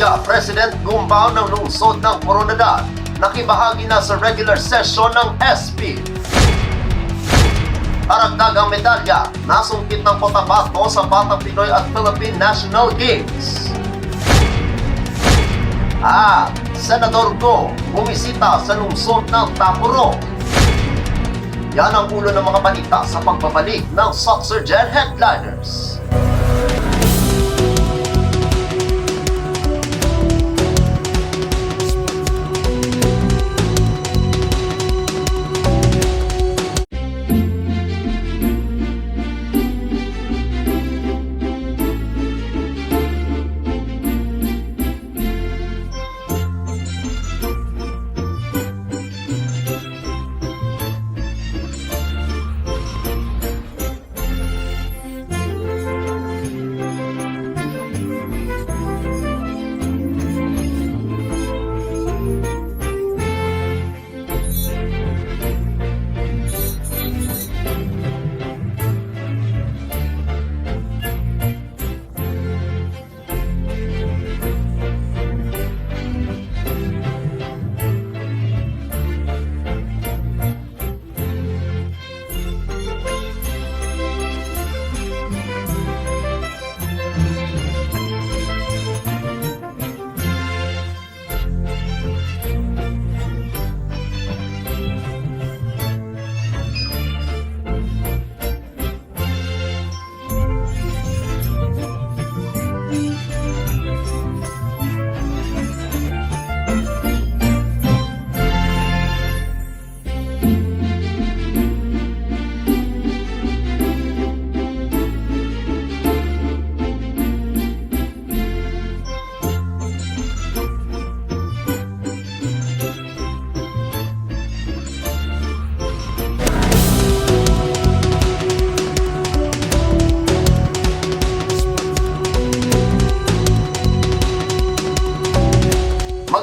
Liga President Gumbao ng lungsod ng Coronadal nakibahagi na sa regular session ng SP. Karagdagang medalya, nasungkit ng Cotabato sa Batang Pinoy at Philippine National Games. At Senador Go bumisita sa lungsod ng Tacurong. Yan ang ulo ng mga balita sa pagbabalik ng Soxergen Headliners.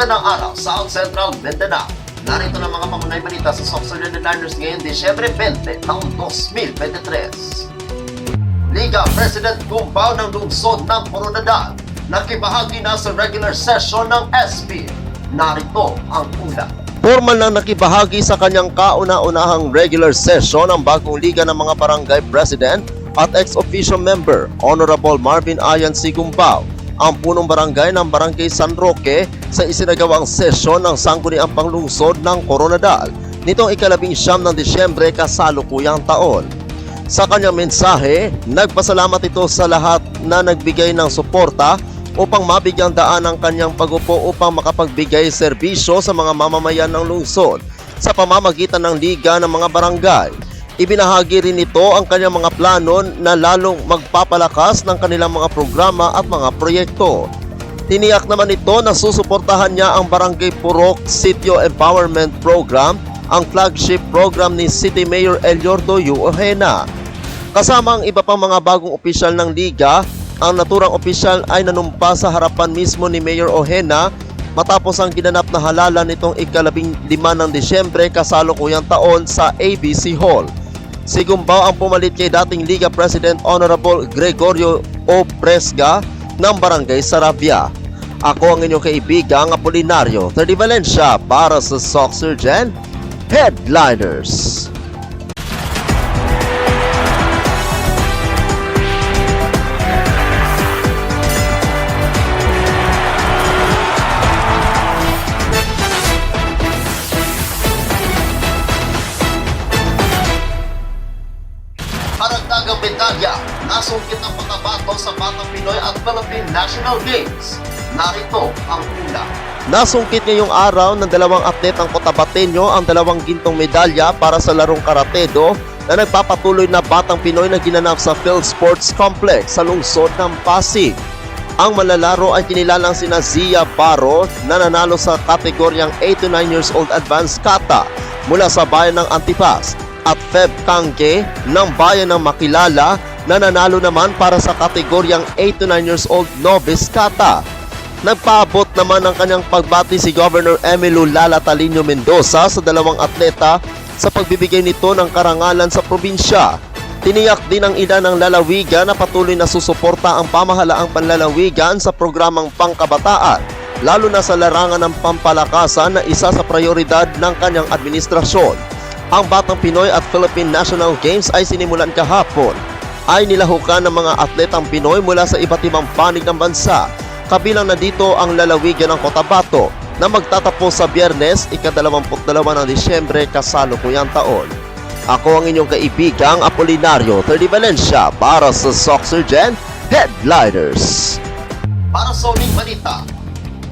Magandang araw, South Central Mindanao. Narito na mga pamunay balita sa Soxergen Headliners ngayon, Disyembre 20, taong 2023. Liga President Gumbao ng lungsod ng Coronadal nakibahagi na sa regular session ng SP. Narito ang ulat. Formal na nakibahagi sa kanyang kauna-unahang regular session ang bagong Liga ng mga Barangay President at ex-officio member, Honorable Marvin Ayan C. Gumbao, ang punong barangay ng Barangay San Roque sa isinagawang sesyon ng Sangguniang Panglungsod ng Coronadal nitong ika-19 ng Disyembre kasalukuyang taon. Sa kanyang mensahe, nagpasalamat ito sa lahat na nagbigay ng suporta upang mabigyang daan ang kanyang pagupo upang makapagbigay serbisyo sa mga mamamayan ng lungsod sa pamamagitan ng Liga ng mga Barangay. Ibinahagi rin nito ang kanyang mga plano na lalong magpapalakas ng kanilang mga programa at mga proyekto. Tiniyak naman ito na susuportahan niya ang Barangay Purok Sitio Empowerment Program, ang flagship program ni City Mayor Eliordo U. Ojena. Kasama ang iba pang mga bagong opisyal ng Liga, ang naturang opisyal ay nanumpa sa harapan mismo ni Mayor Ojena matapos ang ginanap na halalan nitong ika-15 ng Disyembre kasalukuyang taon sa ABC Hall. Si Gumbao ang pumalit kay dating Liga President Honorable Gregorio O. Presga ng Barangay Sarabia. Ako ang inyong kaibigang Apolinario Terdi Valencia para sa Soxergen Headliners. Karagdagang medalya, nasungkit ang Cotabato sa Batang Pinoy at Philippine National Games. Narito ang ulat. Nasungkit ngayong araw ng dalawang atlet ng Cotabateño ang dalawang gintong medalya para sa larong karatedo na nagpapatuloy na Batang Pinoy na ginanap sa Phil Sports Complex sa lungsod ng Pasig. Ang malalaro ay kinilalang sina Zia Barro na nanalo sa kategoryang 8 to 9 years old advanced kata mula sa bayan ng Antipas at Feb Kangke ng bayan ng Makilala na nanalo naman para sa kategoryang 8 to 9 years old novice kata. Nagpaabot naman ng kanyang pagbati si Governor Emilio Lala Talino Mendoza sa dalawang atleta sa pagbibigay nito ng karangalan sa probinsya. Tiniyak din ng ina ng lalawigan na patuloy na susuporta ang pamahalaang panlalawigan sa programang pangkabataan, lalo na sa larangan ng pampalakasan na isa sa prioridad ng kanyang administrasyon. Ang Batang Pinoy at Philippine National Games ay sinimulan kahapon. Ay nilahukan ng mga atletang Pinoy mula sa iba't ibang panig ng bansa. Kabilang na dito ang lalawigan ng Cotabato na magtatapos sa Biyernes, ika-22 ng Disyembre kasalukuyang taon. Ako ang inyong kaibigang Apolinario 30 Valencia para sa Soxergen Headliners. Para sa uling balita,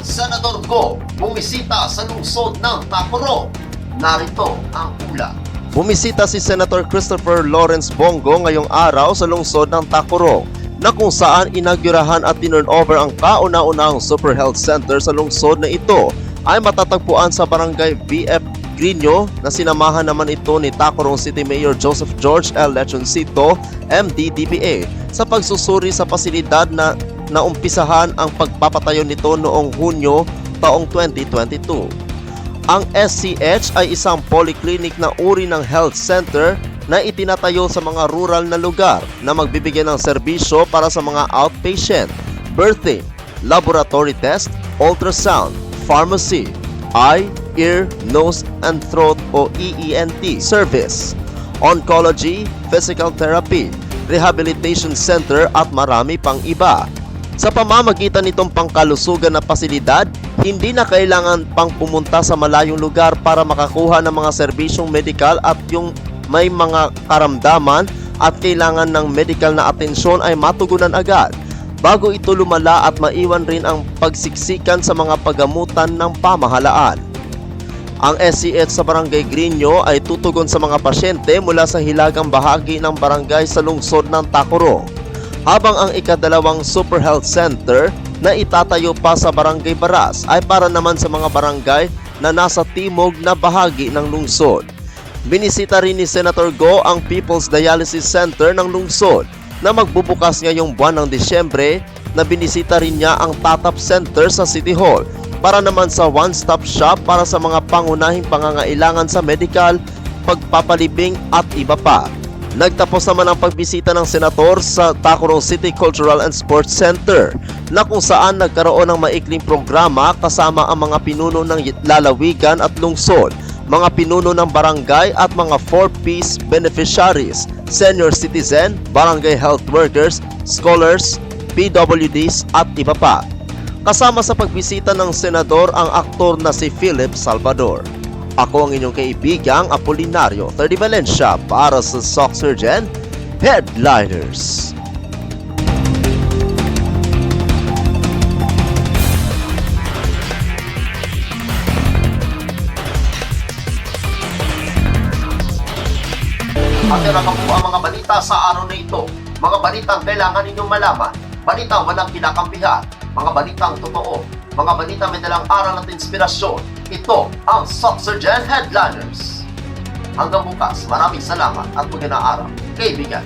Senador Go bumisita sa lungsod ng Tacoro. Narito ang ulat. Bumisita si Senator Christopher Lawrence Bongo ngayong araw sa lungsod ng Tacoro, na kung saan inaugurahan at tinurnover ang kauna-unahang Super Health Center sa lungsod na ito ay matatagpuan sa barangay VF Grino, na sinamahan naman ito ni Tacurong City Mayor Joseph George L. Lechoncito, MD-DPA, sa pagsusuri sa pasilidad na naumpisahan ang pagpapatayo nito noong Hunyo taong 2022. Ang SCH ay isang polyclinic na uri ng health center na itinatayo sa mga rural na lugar na magbibigay ng serbisyo para sa mga outpatient, birthing, laboratory test, ultrasound, pharmacy, eye, ear, nose, and throat o EENT service, oncology, physical therapy, rehabilitation center at marami pang iba. Sa pamamagitan nitong pangkalusugan na pasilidad, hindi na kailangan pang pumunta sa malayong lugar para makakuha ng mga serbisyong medikal, at yung may mga karamdaman at kailangan ng medical na atensyon ay matugunan agad bago ito lumala at maiwan rin ang pagsiksikan sa mga paggamutan ng pamahalaan. Ang SCH sa Barangay Grino ay tutugon sa mga pasyente mula sa hilagang bahagi ng barangay sa lungsod ng Tacoro, habang ang ika-2 Super Health Center na itatayo pa sa Barangay Baras ay para naman sa mga barangay na nasa timog na bahagi ng lungsod. Binisita rin ni Senator Go ang People's Dialysis Center ng lungsod na magbubukas ngayong buwan ng Disyembre, na binisita rin niya ang Tatap Center sa City Hall para naman sa one-stop shop para sa mga pangunahing pangangailangan sa medical, pagpapalibing at iba pa. Nagtapos naman ang pagbisita ng senator sa Tacurong City Cultural and Sports Center, na kung saan nagkaroon ng maikling programa kasama ang mga pinuno ng lalawigan at lungsod, mga pinuno ng barangay at mga 4Ps beneficiaries, senior citizen, barangay health workers, scholars, PWDs at iba pa. Kasama sa pagbisita ng senador ang aktor na si Philip Salvador. Ako ang inyong kaibigang Apolinario 30 Valencia para sa Soxergen Headliners. At yan naman po ang mga balita sa araw na ito. Mga balitang kailangan ninyong malaman, balitang walang kinakampihan, mga balitang totoo, mga balitang may dalang aral at inspirasyon. Ito ang Soxergen Headliners. Hanggang bukas, maraming salamat at magandang araw, kaibigan.